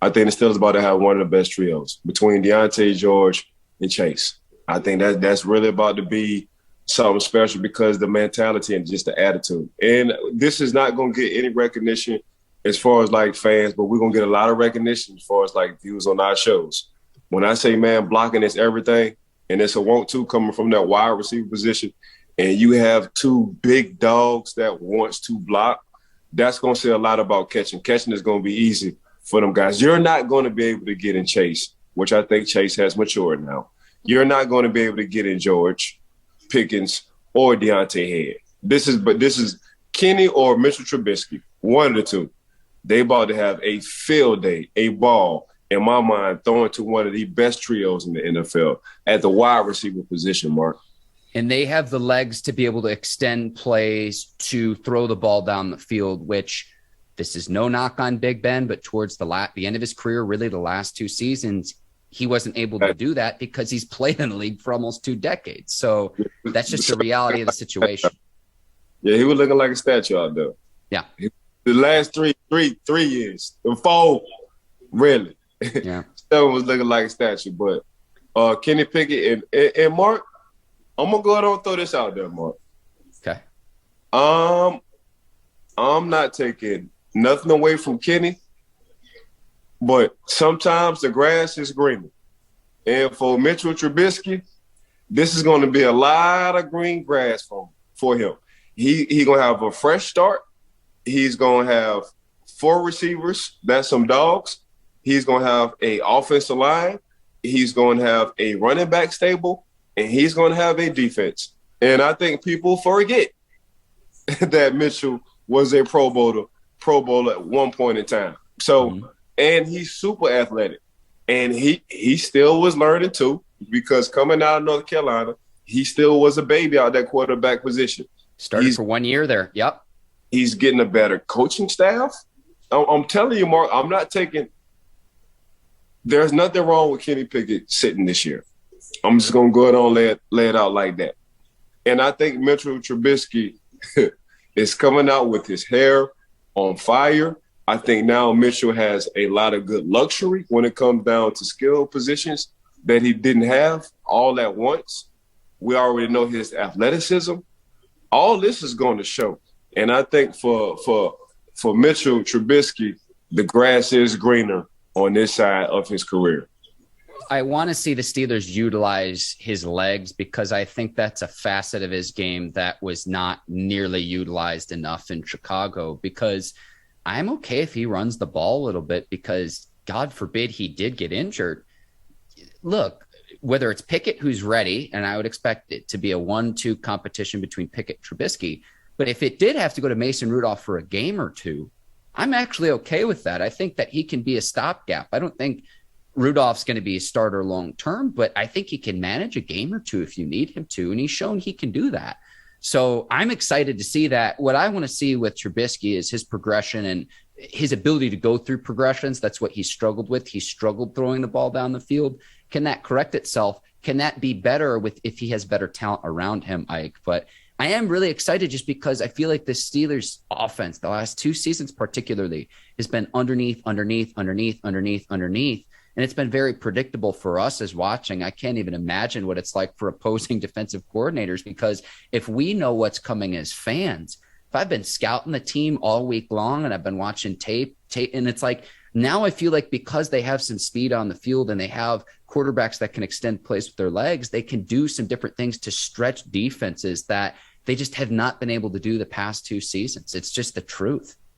I think the Steelers about to have one of the best trios between Deontay, George, and Chase. I think that's really about to be something special because the mentality and just the attitude. And this is not going to get any recognition as far as like fans, but we're going to get a lot of recognition as far as like views on our shows. When I say, man, blocking is everything, and it's a want-to coming from that wide receiver position, and you have two big dogs that wants to block, that's going to say a lot about catching. Catching is going to be easy for them guys. You're not going to be able to get in Chase, which I think Chase has matured now. You're not going to be able to get in George, Pickens, or Deontay Head. This is Kenny or Mitchell Trubisky, one of the two. They about to have a field day, a ball, in my mind, throwing to one of the best trios in the NFL at the wide receiver position, Mark. And they have the legs to be able to extend plays to throw the ball down the field, which this is no knock on Big Ben, but towards the end of his career, really the last 2 seasons, he wasn't able to do that because he's played in the league for almost 2 decades. So that's just the reality of the situation. Yeah, he was looking like a statue out there. Yeah. The last three years, the 4, really. Yeah. Seven was looking like a statue. But Kenny Pickett and Mark, I'm going to go ahead and throw this out there, Mark. Okay. I'm not taking nothing away from Kenny, but sometimes the grass is greener. And for Mitchell Trubisky, this is going to be a lot of green grass for him. He going to have a fresh start. He's going to have 4 receivers. That's some dogs. He's going to have an offensive line. He's going to have a running back stable. And he's going to have a defense. And I think people forget that Mitchell was a Pro Bowler at one point in time. So, and he's super athletic. And he still was learning too, because coming out of North Carolina, he still was a baby out that quarterback position. Started for 1 year there. Yep. He's getting a better coaching staff. I'm telling you, Mark, I'm not taking – there's nothing wrong with Kenny Pickett sitting this year. I'm just going to go ahead and lay it out like that. And I think Mitchell Trubisky is coming out with his hair on fire. I think now Mitchell has a lot of good luxury when it comes down to skill positions that he didn't have all at once. We already know his athleticism. All this is going to show. And I think for Mitchell Trubisky, the grass is greener on this side of his career. I want to see the Steelers utilize his legs because I think that's a facet of his game that was not nearly utilized enough in Chicago, because I'm okay if he runs the ball a little bit because God forbid he did get injured. Look, whether it's Pickett who's ready, and I would expect it to be a 1-2 competition between Pickett and Trubisky, but if it did have to go to Mason Rudolph for a game or two, I'm actually okay with that. I think that he can be a stopgap. I don't think Rudolph's going to be a starter long-term, but I think he can manage a game or two if you need him to, and he's shown he can do that. So I'm excited to see that. What I want to see with Trubisky is his progression and his ability to go through progressions. That's what he struggled with. He struggled throwing the ball down the field. Can that correct itself? Can that be better if he has better talent around him, Ike? But I am really excited just because I feel like the Steelers offense, the last 2 seasons particularly, has been underneath. And it's been very predictable for us as watching. I can't even imagine what it's like for opposing defensive coordinators, because if we know what's coming as fans, if I've been scouting the team all week long and I've been watching tape, and it's like now I feel like because they have some speed on the field and they have quarterbacks that can extend plays with their legs, they can do some different things to stretch defenses that they just have not been able to do the past 2 seasons. It's just the truth.